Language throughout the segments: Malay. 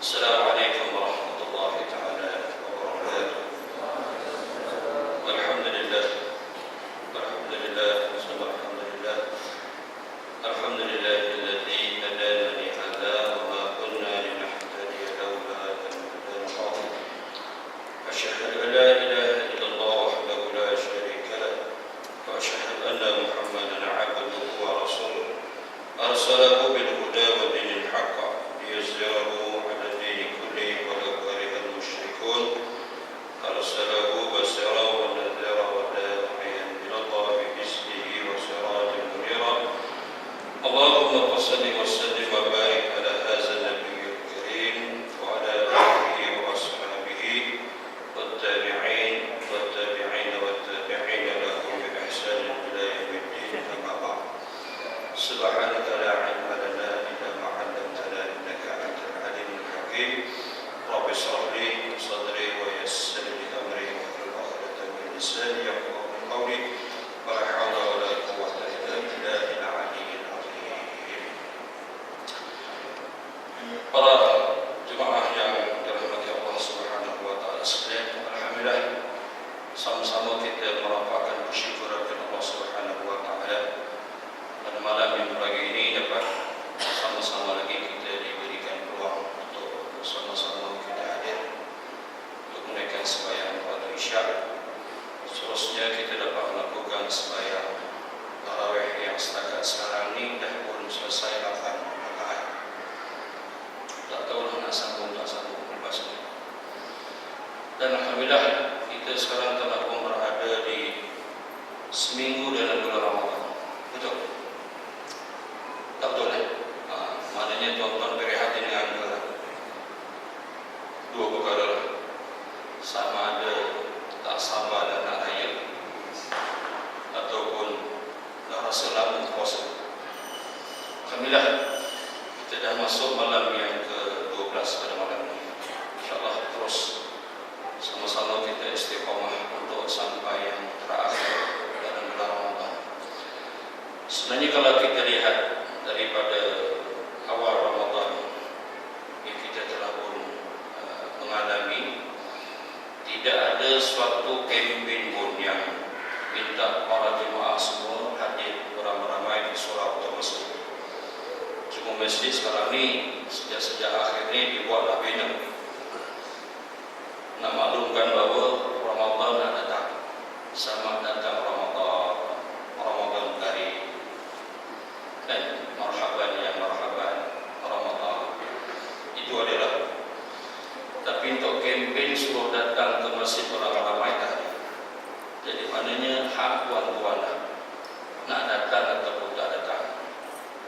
Assalamualaikum warahmatullahi taala wabarakatuh. Alhamdulillah. Alhamdulillah. Alhamdulillah. Alhamdulillahilladzi hadana li hadza wa ma kunna linahtadiya lawla an hadana Allah. Asyhadu an la ilaha illallah wahdahu la syarika lah wa asyhadu anna Muhammadan 'abduhu wa rasuluh. Arsalahu bil huda wa dinil haqq liyuzhirahu 'ala ad-din kullihi wa law kariha al-musyrikun. Arsalahu basyiran wa nadhiran wa da'iyan ila Allah bi'iznihi wa sirajan munira. Allahumma shalli wa sallim wa barik ala hadzal nabiyyil karim wa ala alihi wa ashabihi wat tabi'in wat tabi'in wat tabi'in lahum bi ihsan ila yaumiddin. Amma ba'd. Subhanaka la 'ilma lana illa ma 'allamtana innaka antal 'alimul hakim. Rabbi shrah li sadri wa yassir li amri wahlul 'uqdatam min lisani yafqahu qawli. Wa la hawla wa la quwwata illa billahil 'aliyyil 'azim. Para jemaah yang dirahmati Allah Subhanahu wa taala sekalian, alhamdulillah sama-sama kita merapatkan bersyukur kepada Allah Subhanahu wa taala pada malam yang pagi ini dapat sama-sama lagi kita diberikan peluang untuk bersama-sama kita hadir untuk menaikkan sembahyang pada Isya. Seterusnya kita dapat melakukan sembahyang tarawih yang setakat sekarang ini dah pun selesai 8 rakaat. Tak tahulah nak sambung tak sambung lepas ini. Dan alhamdulillah kita sekarang telah pun berada di seminggu dalam bulan Ramadan. Betul? Tak betul maknanya tuan-tuan berehat dengan dua perkara lah. Sama ada tak sabar dan nak raya, ataupun tak rasa lama puasa. Alhamdulillah kita dah masuk malam yang ke-12 pada malam ini. InsyaAllah terus sama-sama kita istiqamah untuk sampai yang terakhir dalam bulan Ramadan. Sebenarnya kalau kita lihat daripada awal Ramadan yang kita telah pun mengalami, tidak ada suatu kempen pun yang minta para jemaah semua hadir beramai-ramai di surau atau masjid. Cuma masjid sekarang ni sejak akhir ni dibuatlah banner nak maklumkan bahawa Ramadan dah datang. Selamat datang Ramadan Karim. Dan marhaban ya marhaban Ramadan. Itu adalah. Tapi untuk kempen suruh datang ke masjid beramai-ramai tadi. Jadi maknanya hak tuan-tuan lah. Nak datang ataupun tak datang.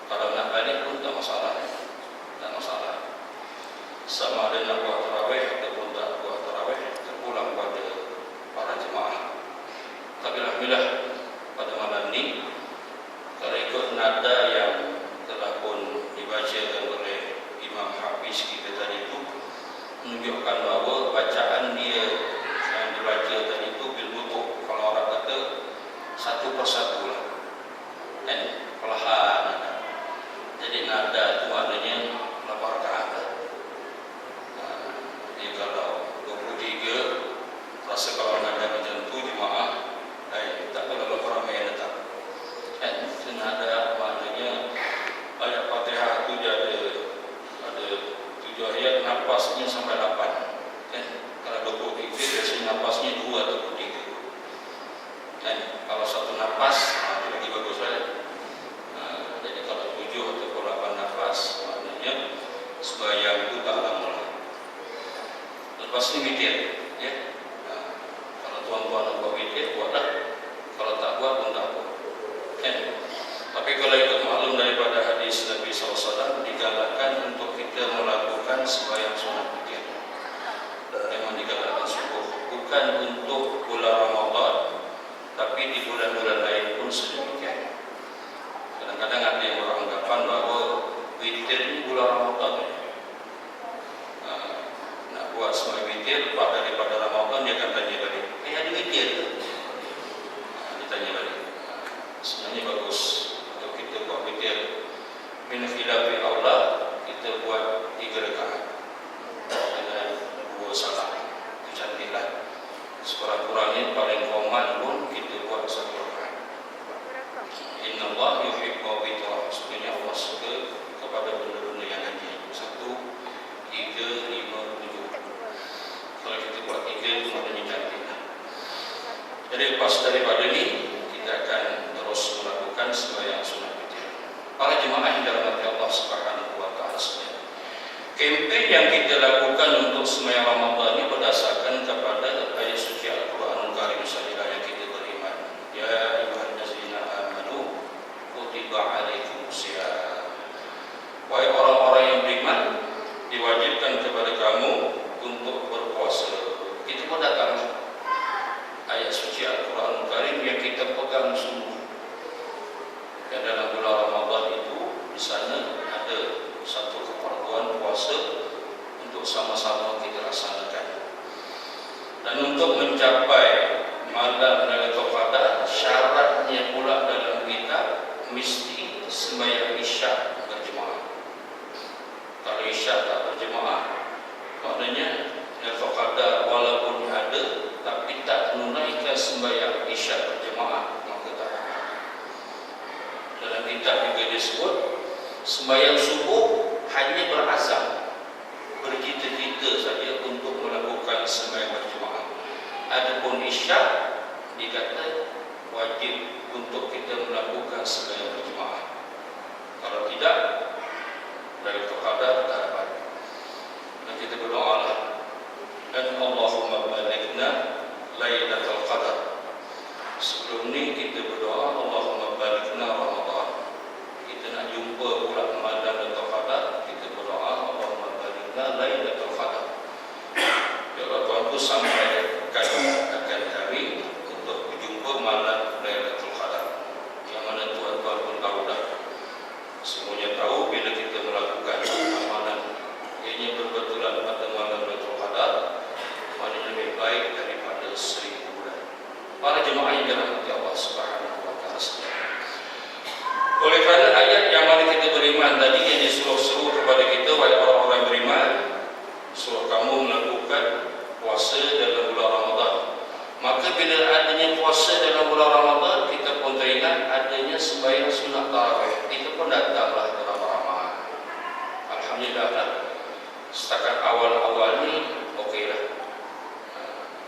Kalau nak balik pun tak masalah. Tak masalah. Sama ada nak buat tarawih ataupun tak buat tarawih, terpulang pada para jemaah. Tapi alhamdulillah pada malam ini, kalau ikut nada yang telah pun dibacakan oleh Imam Hafiz kita tadi itu, menunjukkan bahawa bacaan dia yang dibaca tadi itu bil-wudu', kalau orang kata satu persatu lah, dan perlahan. Jadi nada itu maknanya 8 rakaat. Jadi kalau 23 rasa kalau nada macam tu jemaah, tak kalau ramai yang datang. Nada maknanya ayat Fatihah itu dia ada 7 ayat, napasnya sampai 8. Kalau 23 biasanya napasnya 2 atau 3. Kalau satu napas itu lagi bagus saja. Jadi kalau 7 atau 8 nafas maknanya sembahyang itu tak lama. Lepas ini witir, ya. Kalau tuan-tuan nak buat witir, buatlah. Kalau tak buat pun tak apa. Tapi kalau ikut maklum daripada hadis Nabi SAW, digalakkan untuk kita melakukan sembahyang sunat witir. Memang digalakkan subuh, bukan untuk bulan Ramadan, tapi di bulan-bulan lain pun sedemikian. Kadang-kadang ada yang beranggapan bahawa witir ini bulan Ramadan. Nak buat sembahyang witir, lepas daripada Ramadan dia akan tanya balik, ada witir ke? Ditanya balik. Sebenarnya bagus untuk kita buat witir min khilafi aula, kita buat 3 rakaat. sekurang-kurangnya paling koman pun kita buat satu rakaat. Innallah yuhibbu bi'tawaf. Sebenarnya Allah suka kepada benda-benda yang haji. 1, 3, 5, 7. Kalau kita buat 3 itu maknanya cantik. Jadi lepas daripada ini kita akan terus melakukan sembahyang sunat witir. Para jemaah yang dirahmati Allah Subhanahu wa taala sekalian. Kempen yang kita lakukan untuk sembahyang Ramadan ini berdasarkan kepada ayat suci Al-Qur'anul Karim sahaja yang kita beriman. Ya ayyuhallazina amanu kutiba alaikumusiyam. Wahai orang-orang yang beriman, diwajibkan kepada kamu untuk berpuasa. Kita pun datang ayat suci Al-Quran Karim yang kita pegang sungguh. Dan dalam bulan Ramadan itu di sana ada satu keperluan puasa untuk sama-sama kita laksanakan. Dan untuk mencapai malam Lailatul Qadar, syaratnya pula dalam kitab mesti sembahyang Isyak berjemaah. Kalau Isyak tak berjemaah, maknanya Lailatul Qadar walaupun ada tapi tak menunaikan sembahyang Isyak berjemaah, maka tak. Dalam kitab juga disebut sembahyang subuh hanya berazam, bercita-cita saja untuk melakukan sembahyang berjemaah. Adapun Isyak dikata wajib untuk kita melakukan sembahyang berjemaah. Kalau tidak, Lailatul Qadar tak dapat. Dan kita berdoalah, dan Allahumma balighna Lailatul Qadar. Sebelum ni kita berdoa, Allahumma balighna Ramadan. Kita nak jumpa pula malam Lailatul Qadar, kita berdoa, Allahumma balighna Lailatul Qadar. Ya Allah Tuhanku, sampaikan kami untuk berjumpa malam Lailatul Qadar. Yang mana Tuhan-Tuhan pun tahu dah. Semuanya tahu bila kita melakukan amalan ianya berbetulan pada malam Lailatul Qadar, mana lebih baik daripada 1000 bulan. Para jemaah yang dirahmati Allah Subhanahu wa taala sekalian. Oleh kerana ayat yang mana kita beriman tadi yang disuruh kepada kita, wahai orang-orang beriman, suruh kamu melakukan puasa dalam bulan Ramadan. Maka bila adanya puasa dalam bulan Ramadan, kita pun teringat adanya sembahyang sunat tarawih. Kita pun datanglah ramai-ramai. Alhamdulillah lah. Setakat awal-awal ni okeylah.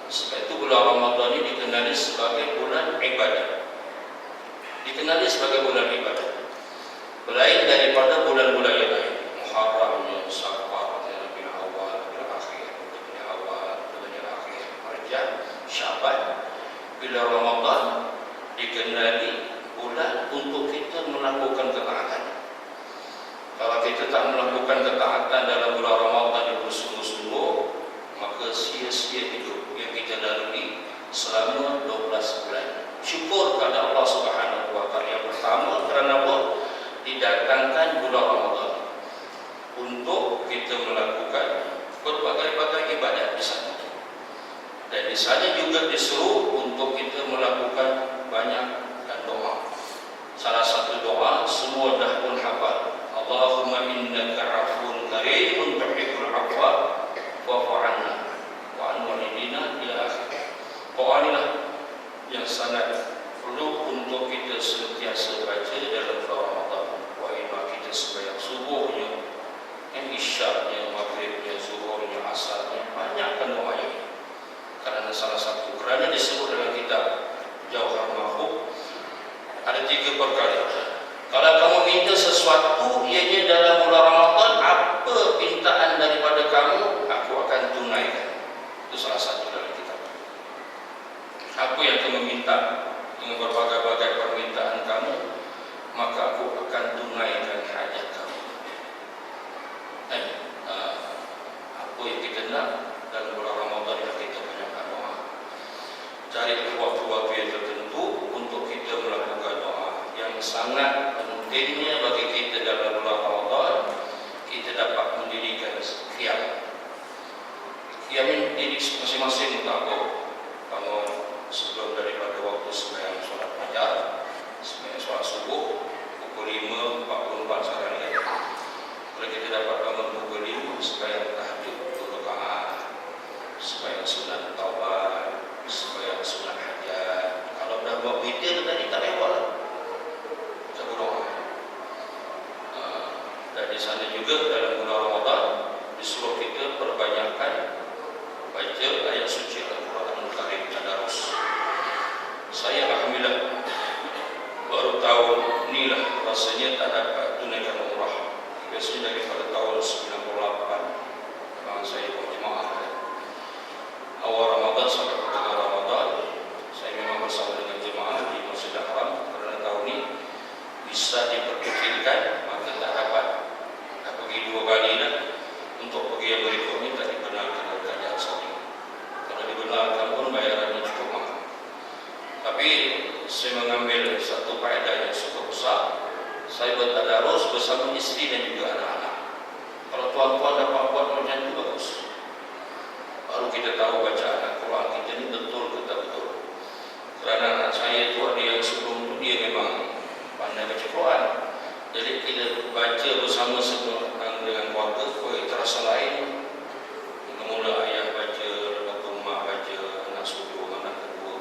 Sebab itu bulan Ramadan ini dikenali sebagai bulan ibadah. Dikenali sebagai bulan ibadah. Lain daripada bulan-bulan yang lain. Muharramnya, Safarnya, Rabiul Awal, Rabiul Akhir, Rabiul Awal, Rabiul Akhir, Rajab, Syaban. Bila Ramadan dikenali bulan untuk kita melakukan ketaatan. Kalau kita tak melakukan ketaatan dalam bulan Ramadan yang bersungguh-sungguh, maka sia-sia hidup yang kita lalui selama 12 bulan. Syukur kepada Allah Subhanahu wa taala. Yang pertama, kerana apa? Didatangkan bulan Ramadan untuk kita melakukan berbagai-bagai ibadat di sana. Dan di sana juga disuruh untuk kita melakukan banyak doa. Salah satu doa semua dah pun hafal. Allahumma innaka afuwun karimun tuhibbul afwa fa'fu 'anna wa 'an walidina ila akhir. Doa inilah yang sangat perlu untuk kita sentiasa baca dalam bulan Ramadan. Wa imam kita sembahyang subuhnya, isyaknya, maghribnya, zuhurnya, asarnya, banyakkan doa ini. Kerana salah satu, kerana disebut dalam kitab Jauhar Mahfuz ada 3 perkara. Kalau kamu minta sesuatu ianya dalam bulan Ramadan, apa pintaan daripada kamu, aku akan tunaikan. Itu salah satu dalam kitab. Apa yang kamu minta dengan berbagai-bagai permintaan kamu, maka aku akan tunaikan hajat kamu. Apa yang kita nak dalam bulan Ramadan yang kita banyakkan doa. Cari waktu-waktu yang tertentu untuk kita melakukan doa. Yang sangat pentingnya bagi kita dalam bulan Ramadan, kita dapat mendirikan qiyam. Qiyam ini masing-masing takut bangun sebelum daripada waktu sembahyang solat fajar, sembahyang solat subuh pukul 5.44 sekarang ni. Kalau kita dapat bangun pukul 5, sembahyang tahajud 2 rakaat, sembahyang sunat taubat, Dan di sana juga dalam bulan Ramadan disuruh kita perbanyakkan baca ayat suci Al-Quranul Karim tadarus. Saya alhamdulillah baru tahun ni lah rasanya tak dapat tunaikan umrah. Biasanya daripada tahun 98 memang saya berjemaah. Awal Ramadan sampai ke tengah Ramadan saya memang bersama dengan jemaah di Masjidil Haram. Kerana tahun ni bisa diperkirakan maka tak dapat pergi 2 kali dah. Untuk pergi yang berikutnya tak dibenarkan oleh kerajaan Saudi. Kalau dibenarkan pun bayarannya cukup mahal. Tapi saya mengambil satu faedah yang cukup besar. Saya bertadarus bersama isteri dan juga anak-anak. Kalau tuan-tuan dapat buat macam itu bagus. Baru kita tahu bacaan Al-Quran kita ni betul ke tak betul. Kerana anak saya tu ada yang sebelum tu dia memang pandai baca Quran. Jadi kita baca bersama semua dengan keluarga, terasa lain. Mula-mula ayah baca, lepas tu mak baca, anak sulung, anak kedua.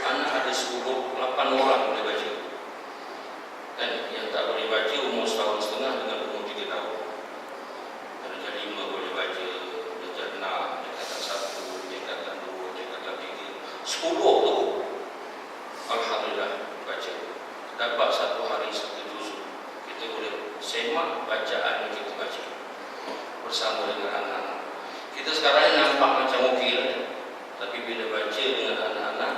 Anak ada 8 orang boleh baca. Dan yang tak boleh baca umur 1,5 tahun dengan umur 3 tahun. Darjah 5 boleh baca, darjah 6, tingkatan 1, tingkatan 2, tingkatan 3. 10 tu alhamdulillah baca. Dapat satu hari satu juz. Kita boleh semak bacaan yang kita baca bersama dengan anak-anak. Kita sekarang nampak macam okey lah. Tapi bila baca dengan anak-anak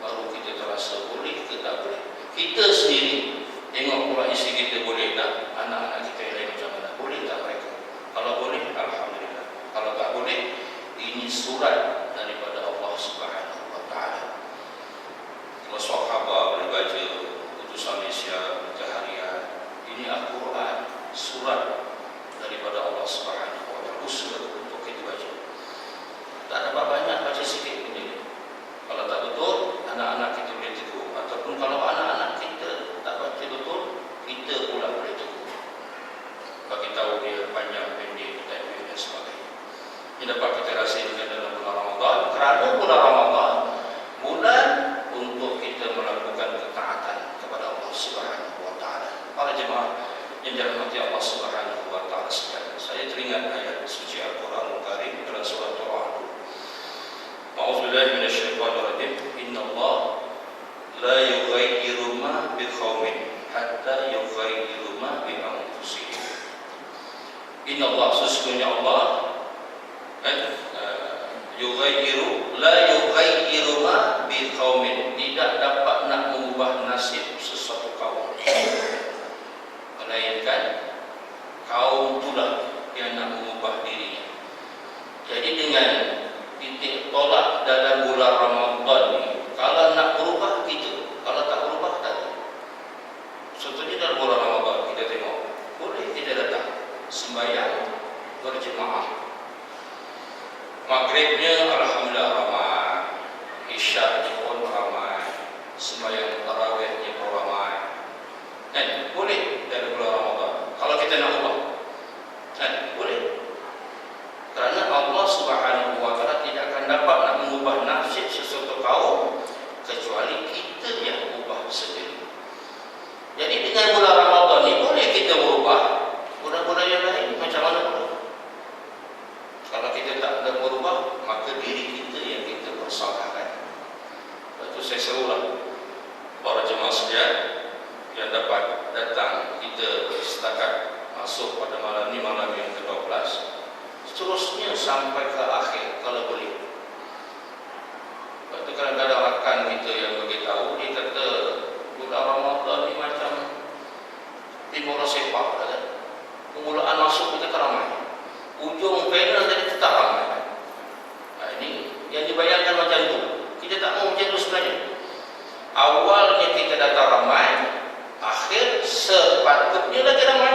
baru kita terasa boleh ke tak boleh. Kita sendiri tengok pula isi kita boleh tak, anak-anak kita yang lain macam mana, boleh tak mereka? Kalau boleh, alhamdulillah. Kalau tak boleh, ini surat daripada Allah Subhanahu wa Ta'ala. Kalau sahabat boleh baca putusan Malaysia, Jahariah, ini Al-Quran, surat daripada Allah Subhanahu wa Ta'ala, usul untuk kita baca. Tak dapat banyak, baca sikit pun dia. Kalau tak betul, anak-anak kita boleh tegur. Ataupun kalau anak-anak kita tak baca betul, kita pula boleh tegur. Bagi tahu dia panjang, pendek, tajwid dan sebagainya. Ini dapat kita rahsiakan dalam bulan Ramadan. Kerana bulan Ramadan, bulan untuk kita melakukan ketaatan kepada Allah Subhanahu wa Ta'ala. Para jemaah yang dirahmati Allah Subhanahu wa Ta'ala sekalian, saya teringat ayat suci Al-Quranul Karim dalam surah Al-Ra'd. A'udzubillahi minasyaitonir rajim. Innallaha la yughayyiru ma biqaumin hatta yughayyiru ma bi anfusihim. Innallaha, sesungguhnya Allah yughayyiru la yughayyiru ma biqaumin, tidak dapat nak mengubah nasib sesuatu kaum, melainkan kaum itulah yang nak mengubah dirinya. Jadi dengan titik tolak dalam bulan Ramadan ni, kalau nak berubah kita, kalau tak berubah tak. Contohnya dalam bulan Ramadan kita tengok, boleh kita datang sembahyang berjemaah. Maghribnya alhamdulillah ramai, Isyaknya pun ramai, sembahyang tarawihnya pun ramai. Dan boleh dalam bulan Ramadan kalau kita nak ubah. Dan boleh. Kerana Allah Subhanahu wa Ta'ala tidak akan dapat nak mengubah nasib sesuatu kaum kecuali kita yang ubah sendiri. Jadi dengan bulan Ramadan ni boleh kita berubah. Bulan-bulan yang lain macam mana boleh? Kalau kita tak ada berubah, maka diri kita yang kita bersalahkan. Lepas itu saya serulah para jemaah sekalian yang dapat datang kita setakat masuk pada malam ni, malam yang ke-12, seterusnya sampai ke akhir kalau boleh. Lepas itu kadang-kadang rakan kita yang beritahu, dia kata bulan Ramadan ni macam timur sepak kan? Permulaan masuk kita ramai, ujung panel tadi tetap ramai. Nah, ini yang dibayangkan macam tu. Kita tak mau macam tu sebenarnya. Awalnya kita datang ramai, akhir sepatutnya lagi ramai.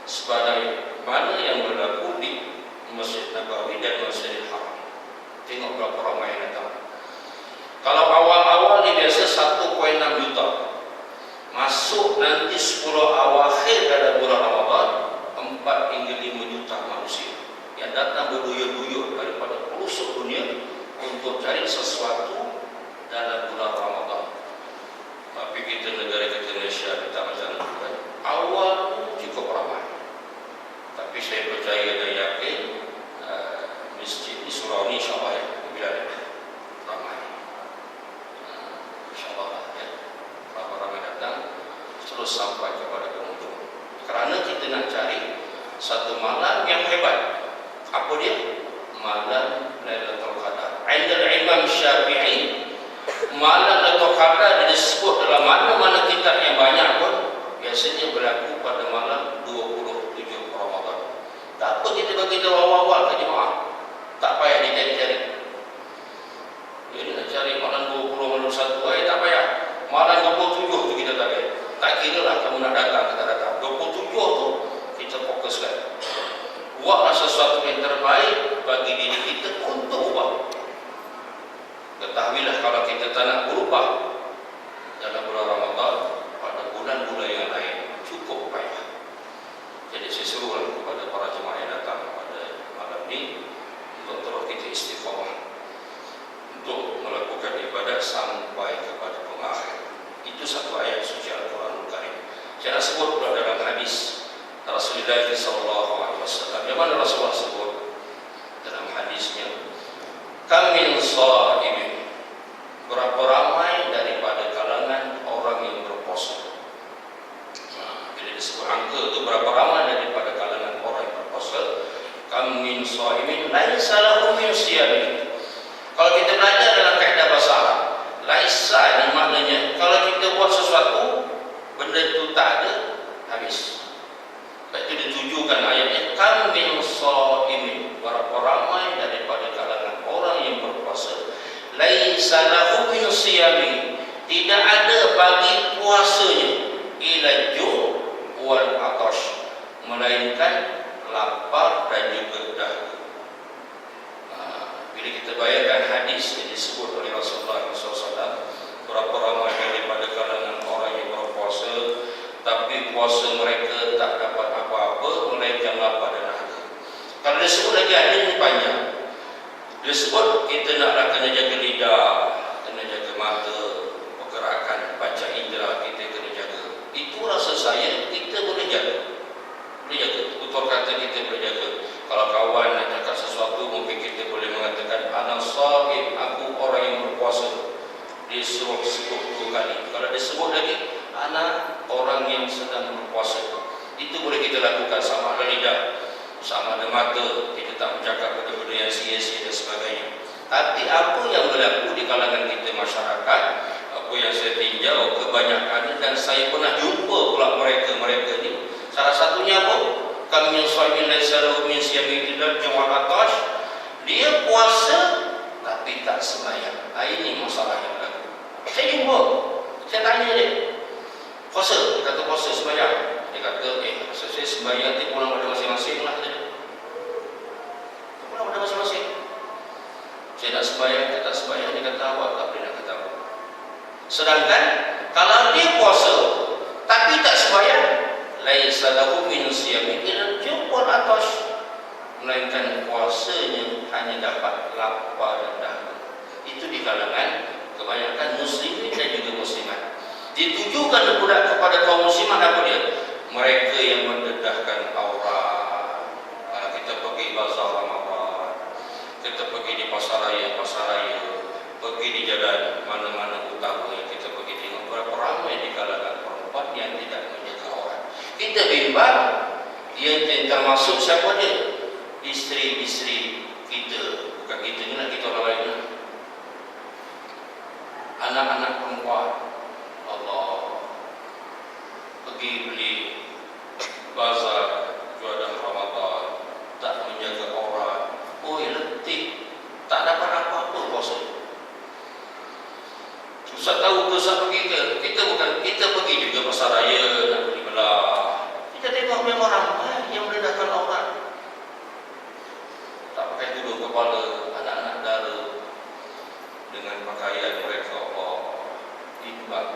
Sebagaimana yang berlaku di Masjid Nabawi dan Masjidil Haram. Tengok berapa ramai yang datang. Kalau awal-awal ni biasa 1.6 juta, masuk nanti 10 awakhir dalam bulan Ramadan 4 hingga 5 juta manusia yang datang berduyur-duyur daripada pelosok dunia untuk cari sesuatu dalam bulan Ramadan. Tapi kita negara kita Malaysia kita macam tu kan. Awal cukup ramai, hebat. Apa dia? Malam Lailatul Qadar. Indal Imam Syafi'i, malam Lailatul Qadar disebut dalam mana-mana kitab yang banyak pun biasanya berlaku pada malam 27 Ramadan. Tak apa kita bagi tahu awal-awal ke jemaah. Tak payah dicari-cari. Jadi nak cari malam 20 malam 1 tak payah. Malam 27 tu kita tak payah. Tak kira lah kamu nak datang kita datang. 27 tu kita fokuskan. Buatlah sesuatu yang terbaik bagi diri kita untuk ubah. Ketahuilah kalau kita tak nak berubah dalam bulan Ramadan, pada bulan-bulan yang lain cukup payah. Jadi saya serulah kepada para jemaah yang datang pada malam ini untuk terus kita istiqamah untuk melakukan ibadah sampai kepada pengakhir. Itu satu ayat suci Al-Quranul Karim. Saya nak sebut pula dalam hadis Rasulullah SAW. Yang mana Rasulullah sebut dalam hadisnya, kam min sha'imin, berapa ramai daripada kalangan orang yang berpuasa. Bila disebut angka itu berapa ramai daripada kalangan orang yang berpuasa. Kam min sha'imin laisa lahu min siyamin. Kalau kita belajar dalam kaedah bahasa Arab, laisa ini maknanya kalau kita buat sesuatu benda itu tak ada, habis. Sebab itu ditujukan ayatnya, kam min sha'imin, berapa ramai daripada kalangan orang yang berpuasa. Laisa lahu min siyami, tidak ada bagi puasanya ila ju' wal atash, melainkan lapar dan juga dahaga. Bila kita bayangkan hadis yang disebut oleh Rasulullah SAW, berapa ramai daripada kalangan orang yang berpuasa, tapi puasa mereka tak dapat apa-apa melainkan lapar dan dahaga. Kalau disebut lagi ada ini panjang. Disebut kita naklah kena jaga lidah, kena jaga mata, pergerakan, panca indera kita kena jaga. Itu rasa saya kita boleh jaga. Boleh jaga. Tutur kata kita boleh jaga. Kalau kawan nak cakap sesuatu, mungkin kita boleh mengatakan ana sha'im, aku orang yang berpuasa. Disuruh sebut 2 kali. Kalau disebut lagi ana orang yang sedang berpuasa. Itu boleh kita lakukan, sama ada lidah, sama ada mata, kita tak bercakap benda-benda yang sia-sia dan sebagainya. Tapi apa yang berlaku di kalangan kita masyarakat, apa yang saya tinjau kebanyakan, dan saya pernah jumpa pula mereka ni, salah satunya apa? Kami yang suami laisa lahu min siyamin illa ju'al atash, dia puasa tapi tak sembahyang. Ini masalah yang berlaku. Saya jumpa, saya tanya dia, puasa? Dia kata puasa, sembahyang. Dia kata, masa saya sembahyang nanti pulang pada masing-masing lah. Pulang pada masing-masing. Saya nak sembahyang, dia tak sembahyang. Dia kata, awak tak boleh nak kata apa. Sedangkan kalau dia puasa tapi tak sembahyang, laisa lahu min siyamin illa ju'al atash, melainkan puasanya hanya dapat lapar dan dahaga. Itu di kalangan kebanyakan muslimin dan juga muslimat. Ditujukan pula kepada kaum muslimat apa dia? Mereka yang mendedahkan aurat. Kita pergi bazar Ramadan, kita pergi di pasaraya, pergi di jalan mana-mana utama yang kita pergi tengok, berapa ramai di kalangan perempuan yang tidak menjaga aurat. Kita bimbang, dia termasuk siapa dia? Isteri-isteri kita, bukan kita ni lah, kita orang lain lah. Anak-anak perempuan, Allah, pergi beli bazar jualan Ramadan, tak menjaga aurat, letih, tak dapat apa-apa puasa. Susah tahu ke Ustaz pergi ke? Kita pergi juga pasar raya nak beli belah. Kita tengok memang ramai yang mendedahkan aurat. Tak pakai tudung kepala, anak-anak dara dengan pakaian mereka, Allah, imbang.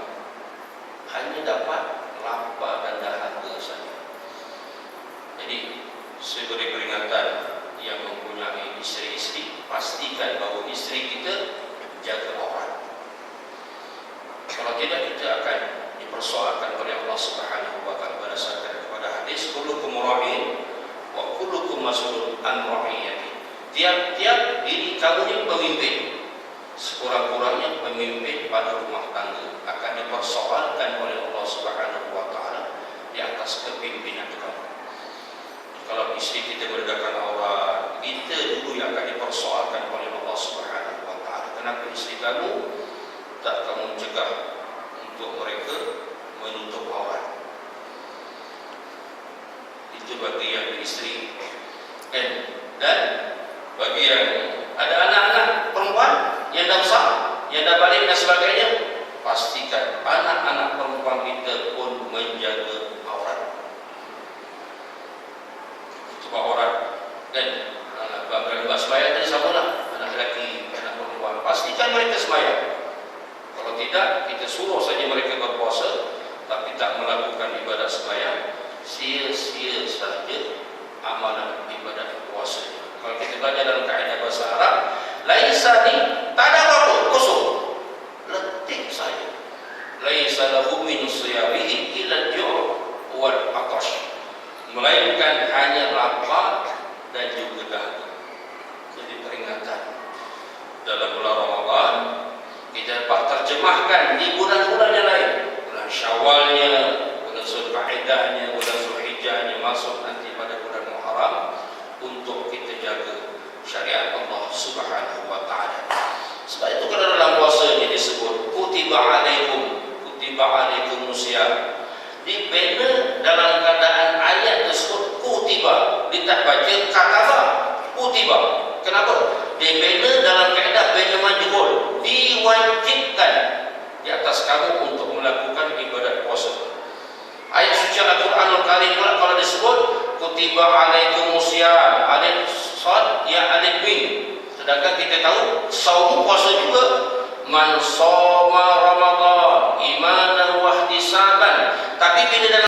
Hanya dapat lapar dan dahaga saja. Jadi saya beri peringatan yang mempunyai isteri-isteri, pastikan bahawa isteri kita jaga aurat. Kalau tidak, kita akan dipersoalkan oleh Allah Subhanahu wa taala berdasarkan kepada hadis kullukum ra'in wa kullukum mas'ulun an ra'iyati. Tiap-tiap diri kamu yang pemimpin, sekurang-kurangnya pemimpin pada rumah tangga, akan dipersoalkan oleh Allah Subhanahu wa taala di atas kepimpinan kamu. Kalau isteri kita meredakan aurat, kita dulu yang akan dipersoalkan oleh Allah Subhanahu wa taala. Kenapa isteri kamu tak kamu cegah untuk mereka menutup aurat? Itu bagi yang isteri. Dan bagi yang ada anak-anak perempuan yang dah besar, yang dah balik dan sebagainya, pastikan anak-anak perempuan kita pun menjaga aurat. Tutup aurat. Dan bab sembahyang tadi samalah, anak lelaki, anak perempuan, pastikan mereka sembahyang. Kalau tidak, kita suruh saja mereka berpuasa tapi tak melakukan ibadat sembahyang, sia-sia saja amalan ibadat puasa. Kalau kita belajar dalam kaedah bahasa Arab, laisa ni tak ada apa-apa, kosong, letih saja. Laisa lahu min siyamihi illa al-ju' wal 'atash, melainkan hanya lapar dan juga dahaga. Jadi peringatan dalam bulan Ramadan kita dapat terjemahkan di bulan-bulan yang lain, bulan Syawalnya, bulan Zulkaidahnya, bulan Zulhijjahnya, masuk nanti pada bulan Muharram, untuk kita jaga syariat Allah Subhanahu wa taala. Sebab itu kalau dalam puasa ini disebut kutiba alaikum siyam, dibina dalam keadaan ayat tersebut kutiba, dia tak baca kataba, kutiba. Kenapa? Dibina dalam keadaan bina majhul, diwajibkan di atas kamu untuk melakukan ibadat puasa. Ayat suci Al-Quranul Karim pula kalau disebut kutiba alaikumusiyam, alif sad ya alif mim. Sedangkan kita tahu saum puasa juga, man shoma ramadan iman